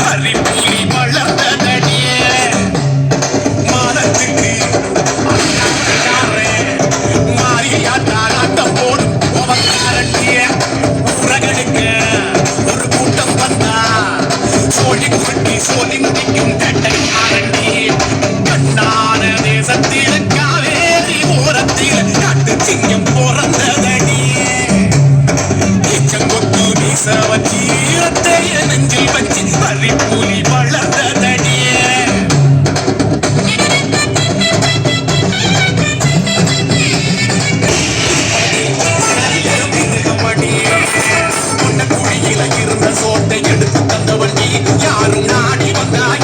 அறிப்புலி வளர்ந்ததடியே மானத்துக்கு மாறியாட்டால் ஆட்டம் போடும் உபகாரண்டிய உறகடுக்க ஒரு கூட்டம் வந்தா சோழி குட்டி சோழி முடிக்கும் தட்டை ஆரண்டி கண்ணான தேசத்தில் காவேரி ஓரத்தில் காட்டு சிங்கம் பிறந்ததடியே செங்கொத்து வீச வச்சி இரட்டைய நெஞ்சில் வச்சி அறிப்புலி வளர்ந்ததடியே குடியில இருந்த சோட்டை எடுத்து தந்தவன் நீ யாரும் நாடி வந்தாய்